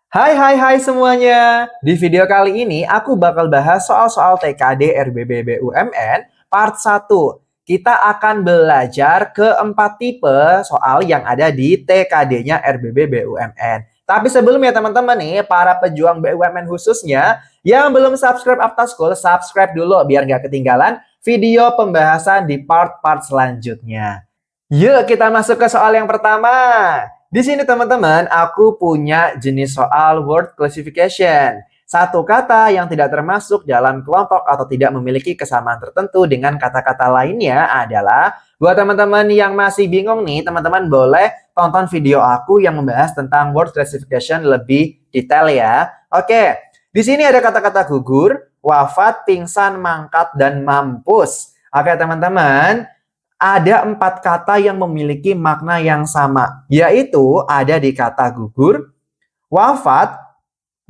Hai semuanya. Di video kali ini aku bakal bahas soal-soal TKD RBB BUMN part 1. Kita akan belajar keempat tipe soal yang ada di TKD-nya RBB BUMN. Tapi sebelumnya teman-teman nih, para pejuang BUMN khususnya yang belum subscribe Aptaschool, subscribe dulu biar nggak ketinggalan video pembahasan di part-part selanjutnya. Yuk kita masuk ke soal yang pertama. Di sini teman-teman, aku punya jenis soal word classification. Satu kata yang tidak termasuk dalam kelompok atau tidak memiliki kesamaan tertentu dengan kata-kata lainnya adalah, buat teman-teman yang masih bingung nih, teman-teman boleh tonton video aku yang membahas tentang word classification lebih detail ya. Oke, di sini ada kata-kata gugur, wafat, pingsan, mangkat, dan mampus. Oke teman-teman, ada 4 kata yang memiliki makna yang sama, yaitu ada di kata gugur, wafat,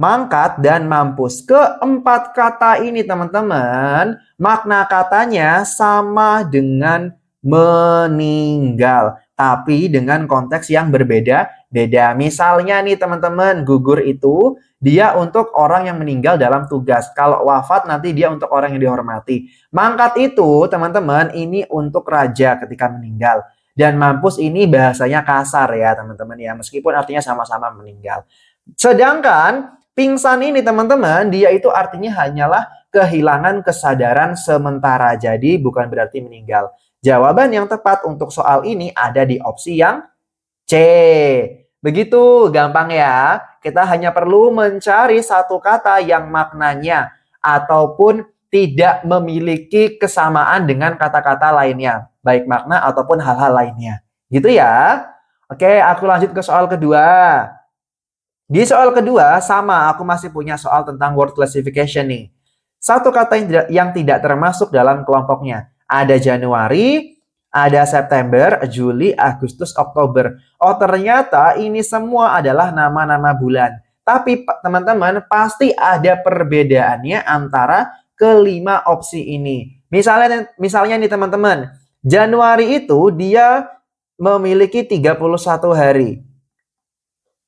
mangkat, dan mampus. Keempat kata ini teman-teman, makna katanya sama dengan meninggal, tapi dengan konteks yang berbeda-beda. Misalnya nih teman-teman, gugur itu dia untuk orang yang meninggal dalam tugas. Kalau wafat nanti dia untuk orang yang dihormati. Mangkat itu teman-teman ini untuk raja ketika meninggal. Dan mampus ini bahasanya kasar ya teman-teman ya, meskipun artinya sama-sama meninggal. Sedangkan pingsan ini teman-teman, dia itu artinya hanyalah kehilangan kesadaran sementara. Jadi bukan berarti meninggal. Jawaban yang tepat untuk soal ini ada di opsi yang C. Begitu gampang ya. Kita hanya perlu mencari satu kata yang maknanya ataupun tidak memiliki kesamaan dengan kata-kata lainnya. Baik makna ataupun hal-hal lainnya. Gitu ya. Oke, aku lanjut ke soal kedua. Di soal kedua, sama aku masih punya soal tentang word classification nih. Satu kata yang tidak termasuk dalam kelompoknya. Ada Januari, ada September, Juli, Agustus, Oktober. Oh, ternyata ini semua adalah nama-nama bulan. Tapi teman-teman pasti ada perbedaannya antara kelima opsi ini. Misalnya nih teman-teman, Januari itu dia memiliki 31 hari.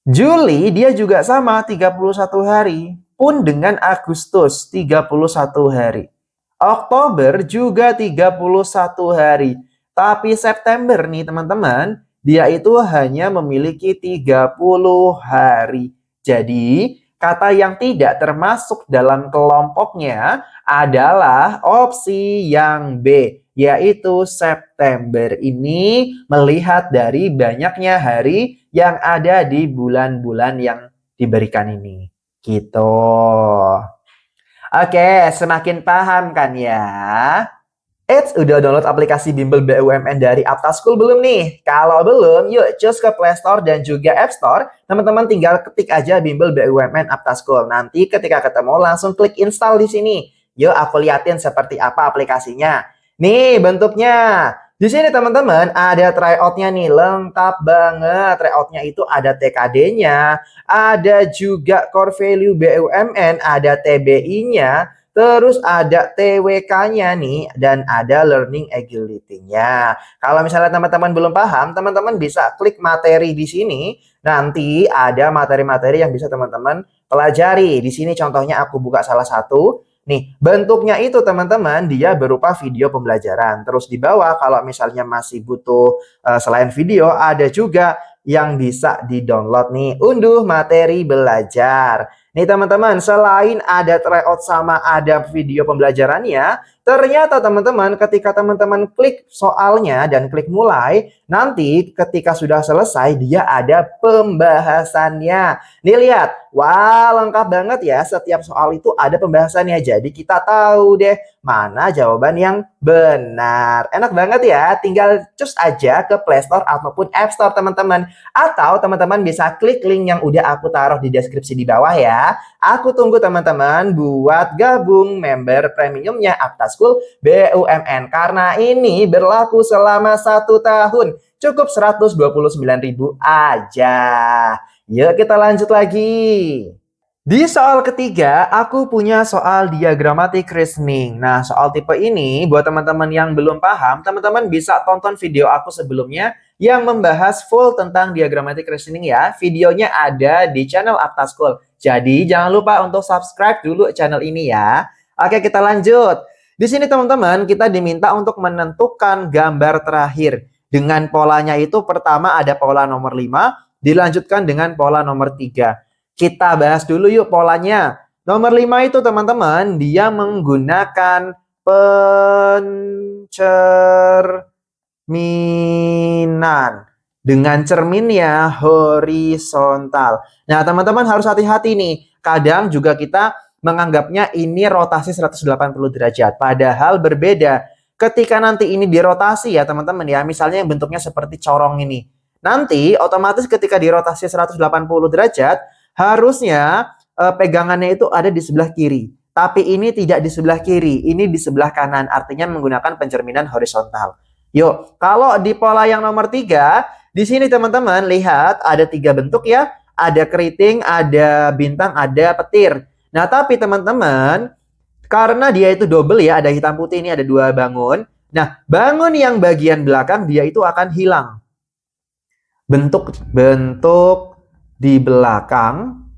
Juli dia juga sama 31 hari. Pun dengan Agustus 31 hari. Oktober juga 31 hari. Tapi September nih teman-teman, dia itu hanya memiliki 30 hari. Jadi, kata yang tidak termasuk dalam kelompoknya adalah opsi yang B, yaitu September. Ini melihat dari banyaknya hari yang ada di bulan-bulan yang diberikan ini. Gitu. Oke, semakin paham kan ya? Udah download aplikasi Bimbel BUMN dari Aptaschool belum nih? Kalau belum, yuk cus ke Play Store dan juga App Store. Teman-teman tinggal ketik aja Bimbel BUMN Aptaschool. Nanti ketika ketemu langsung klik install di sini. Yuk aku liatin seperti apa aplikasinya. Nih bentuknya. Di sini teman-teman ada tryout-nya nih, lengkap banget. Tryout-nya itu ada TKD-nya, ada juga core value BUMN, ada TBI-nya, terus ada TWK-nya nih, dan ada learning agility-nya. Kalau misalnya teman-teman belum paham, teman-teman bisa klik materi di sini. Nanti ada materi-materi yang bisa teman-teman pelajari. Di sini contohnya aku buka salah satu. Nih, bentuknya itu teman-teman dia berupa video pembelajaran. Terus di bawah kalau misalnya masih butuh selain video ada juga yang bisa di-download nih. Unduh materi belajar. Nih teman-teman, selain ada tryout sama ada video pembelajarannya, ternyata teman-teman ketika teman-teman klik soalnya dan klik mulai, nanti ketika sudah selesai dia ada pembahasannya. Nih lihat, wah lengkap banget ya, setiap soal itu ada pembahasannya. Jadi kita tahu deh mana jawaban yang benar. Enak banget ya, tinggal cus aja ke Play Store ataupun App Store teman-teman. Atau teman-teman bisa klik link yang udah aku taruh di deskripsi di bawah ya. Aku tunggu teman-teman buat gabung member premiumnya Aptaschool BUMN. Karena ini berlaku selama 1 tahun. Cukup 129.000 aja. Yuk kita lanjut lagi. Di soal ketiga, aku punya soal diagramatic reasoning. Nah, soal tipe ini, buat teman-teman yang belum paham, teman-teman bisa tonton video aku sebelumnya yang membahas full tentang diagramatic reasoning ya. Videonya ada di channel Aptaskul. Jadi, jangan lupa untuk subscribe dulu channel ini ya. Oke, kita lanjut. Di sini teman-teman, kita diminta untuk menentukan gambar terakhir. Dengan polanya itu, pertama ada pola nomor 5, dilanjutkan dengan pola nomor 3. Kita bahas dulu yuk polanya. Nomor 5 itu teman-teman, dia menggunakan pencerminan. Dengan cerminnya horizontal. Nah, teman-teman harus hati-hati nih. Kadang juga kita menganggapnya ini rotasi 180 derajat. Padahal berbeda. Ketika nanti ini dirotasi ya teman-teman ya. Misalnya yang bentuknya seperti corong ini. Nanti otomatis ketika dirotasi 180 derajat, harusnya pegangannya itu ada di sebelah kiri. Tapi ini tidak di sebelah kiri, ini di sebelah kanan. Artinya menggunakan pencerminan horizontal. Yuk, kalau di pola yang nomor 3, di sini teman-teman lihat ada 3 bentuk ya. Ada keriting, ada bintang, ada petir. Nah, tapi teman-teman, karena dia itu double ya, ada hitam putih ini, ada 2 bangun. Nah, bangun yang bagian belakang dia itu akan hilang. Bentuk di belakang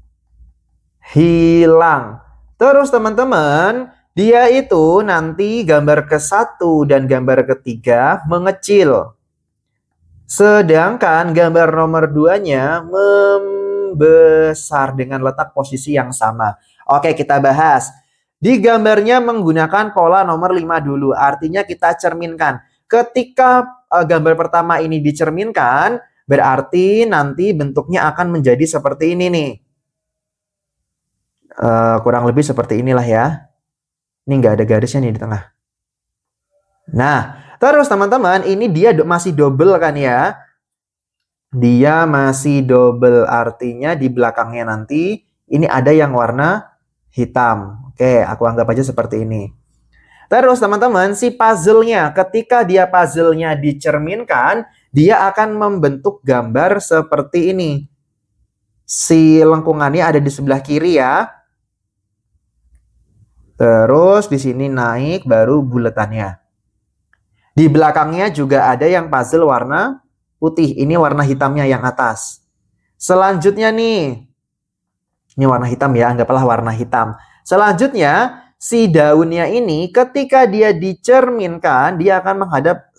hilang. Terus teman-teman, dia itu nanti gambar ke-1 dan gambar ke-3 mengecil. Sedangkan gambar nomor 2-nya membesar dengan letak posisi yang sama. Oke, kita bahas. Di gambarnya menggunakan pola nomor 5 dulu. Artinya kita cerminkan. Ketika gambar pertama ini dicerminkan, berarti nanti bentuknya akan menjadi seperti ini nih. Kurang lebih seperti inilah ya. Ini nggak ada garisnya nih di tengah. Nah, terus teman-teman, ini dia masih double kan ya. Dia masih double, artinya di belakangnya nanti ini ada yang warna hitam. Oke, aku anggap aja seperti ini. Terus teman-teman, si puzzle-nya, ketika dia puzzle-nya dicerminkan, dia akan membentuk gambar seperti ini. Si lengkungannya ada di sebelah kiri ya. Terus di sini naik baru buletannya. Di belakangnya juga ada yang puzzle warna putih. Ini warna hitamnya yang atas. Selanjutnya nih. Ini warna hitam ya, anggaplah warna hitam. Selanjutnya, si daunnya ini ketika dia dicerminkan, dia akan menghadap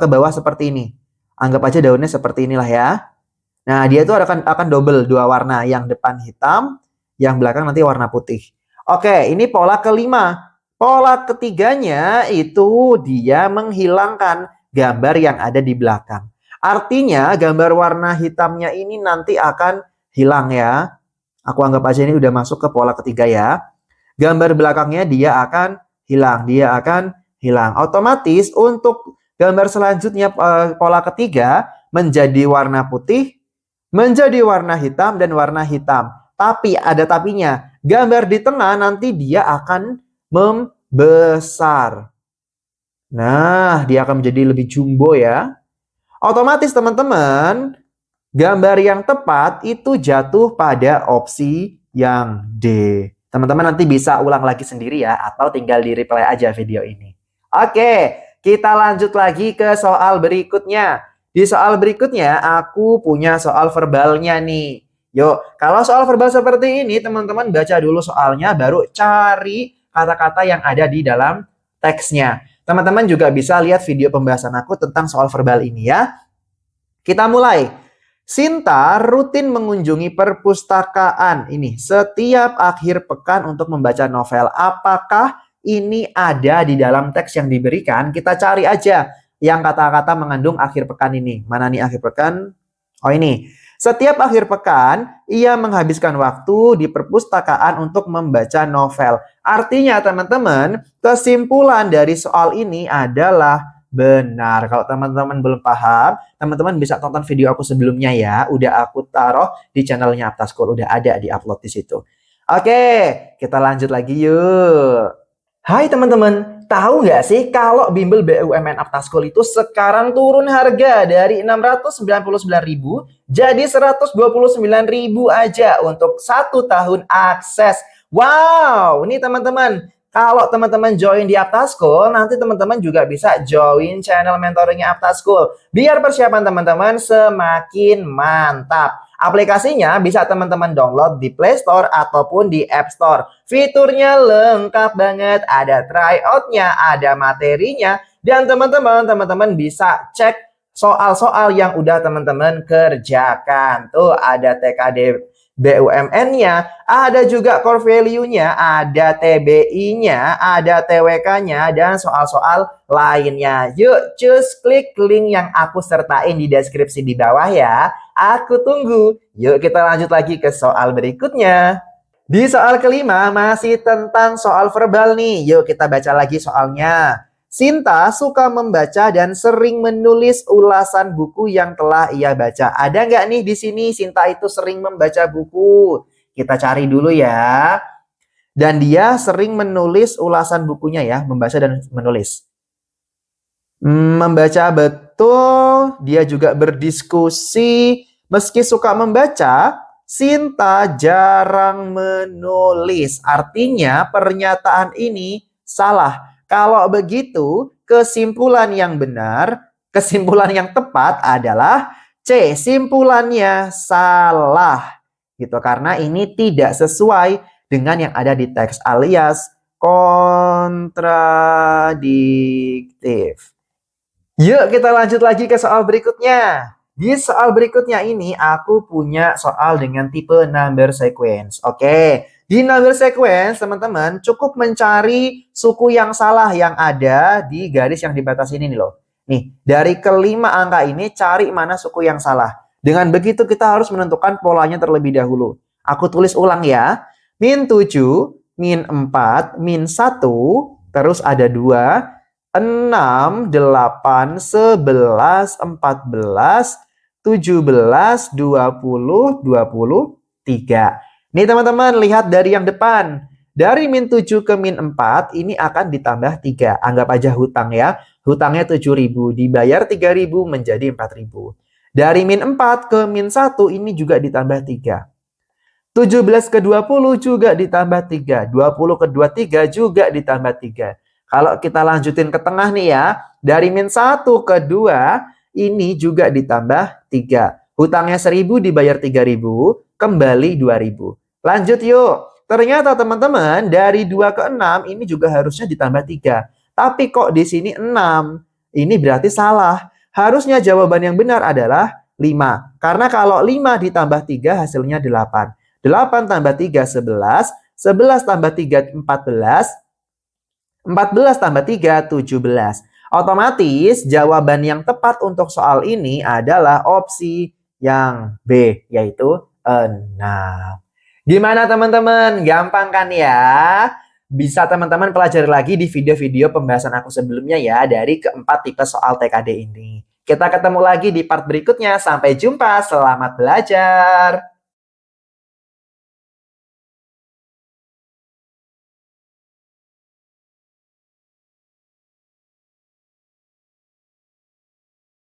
ke bawah seperti ini. Anggap aja daunnya seperti inilah ya. Nah, dia itu akan double 2 warna. Yang depan hitam, yang belakang nanti warna putih. Oke, ini pola kelima. Pola ketiganya itu dia menghilangkan gambar yang ada di belakang. Artinya gambar warna hitamnya ini nanti akan hilang ya. Aku anggap aja ini udah masuk ke pola ketiga ya. Gambar belakangnya dia akan hilang. Dia akan hilang. Otomatis untuk gambar selanjutnya pola ketiga menjadi warna putih, menjadi warna hitam, dan warna hitam. Tapi ada tapinya. Gambar di tengah nanti dia akan membesar. Nah, dia akan menjadi lebih jumbo ya. Otomatis teman-teman, gambar yang tepat itu jatuh pada opsi yang D. Teman-teman nanti bisa ulang lagi sendiri ya, atau tinggal di replay aja video ini. Oke, kita lanjut lagi ke soal berikutnya. Di soal berikutnya, aku punya soal verbalnya nih. Yuk, kalau soal verbal seperti ini, teman-teman baca dulu soalnya, baru cari kata-kata yang ada di dalam teksnya. Teman-teman juga bisa lihat video pembahasan aku tentang soal verbal ini ya. Kita mulai. Sinta rutin mengunjungi perpustakaan ini setiap akhir pekan untuk membaca novel. Apakah ini ada di dalam teks yang diberikan? Kita cari aja yang kata-kata mengandung akhir pekan ini. Mana nih akhir pekan? Oh ini. Setiap akhir pekan, ia menghabiskan waktu di perpustakaan untuk membaca novel. Artinya teman-teman, kesimpulan dari soal ini adalah benar. Kalau teman-teman belum paham, teman-teman bisa tonton video aku sebelumnya ya. Udah aku taruh di channelnya Aptaskul. Udah ada di upload di situ. Oke, kita lanjut lagi yuk. Hai teman-teman, Tahu nggak sih kalau bimbel BUMN Aftaskul itu sekarang turun harga dari 699.000 jadi 129.000 aja untuk 1 tahun akses. Wow, ini teman-teman. Kalau teman-teman join di Aftaskul, nanti teman-teman juga bisa join channel mentoringnya Aftaskul. Biar persiapan teman-teman semakin mantap. Aplikasinya bisa teman-teman download di Play Store ataupun di App Store. Fiturnya lengkap banget, ada tryout-nya, ada materinya, dan teman-teman bisa cek soal-soal yang udah teman-teman kerjakan. Tuh ada TKD BUMN-nya, ada juga core value-nya, ada TBI-nya, ada TWK-nya, dan soal-soal lainnya. Yuk, cus klik link yang aku sertain di deskripsi di bawah ya. Aku tunggu. Yuk kita lanjut lagi ke soal berikutnya. Di soal kelima masih tentang soal verbal nih. Yuk kita baca lagi soalnya. Sinta suka membaca dan sering menulis ulasan buku yang telah ia baca. Ada nggak nih di sini Sinta itu sering membaca buku? Kita cari dulu ya. Dan dia sering menulis ulasan bukunya ya, membaca dan menulis. Membaca betul, dia juga berdiskusi. Meski suka membaca, Sinta jarang menulis. Artinya pernyataan ini salah. Kalau begitu, kesimpulan yang benar, kesimpulan yang tepat adalah C. Simpulannya salah. Gitu, karena ini tidak sesuai dengan yang ada di teks alias kontradiktif. Yuk kita lanjut lagi ke soal berikutnya. Di soal berikutnya ini aku punya soal dengan tipe number sequence. Oke, di number sequence teman-teman cukup mencari suku yang salah yang ada di garis yang dibatasi ini loh. Nih, dari kelima angka ini cari mana suku yang salah. Dengan begitu kita harus menentukan polanya terlebih dahulu. Aku tulis ulang ya. Min 7, min 4, min 1, terus ada 2, 6, 8, 11, 14, 17, 20, 23. Nih teman-teman, lihat dari yang depan. Dari min 7 ke min 4, ini akan ditambah 3. Anggap aja hutang ya. Hutangnya 7.000, dibayar 3.000 menjadi 4.000. Dari min 4 ke min 1, ini juga ditambah 3. 17 ke 20 juga ditambah 3. 20 ke 23 juga ditambah 3. Kalau kita lanjutin ke tengah nih ya, dari min 1 ke 2, ini juga ditambah 3. Hutangnya 1.000 dibayar 3.000, kembali 2.000. Lanjut yuk. Ternyata teman-teman, dari 2 ke 6, ini juga harusnya ditambah 3. Tapi kok di sini 6? Ini berarti salah. Harusnya jawaban yang benar adalah 5. Karena kalau 5 ditambah 3, hasilnya 8. 8 tambah 3, 11. 11 tambah 3, 14. 14 tambah 3, 17. Otomatis jawaban yang tepat untuk soal ini adalah opsi yang B, yaitu 6. Gimana teman-teman? Gampang kan ya? Bisa teman-teman pelajari lagi di video-video pembahasan aku sebelumnya ya, dari keempat tipe soal TKD ini. Kita ketemu lagi di part berikutnya. Sampai jumpa, selamat belajar!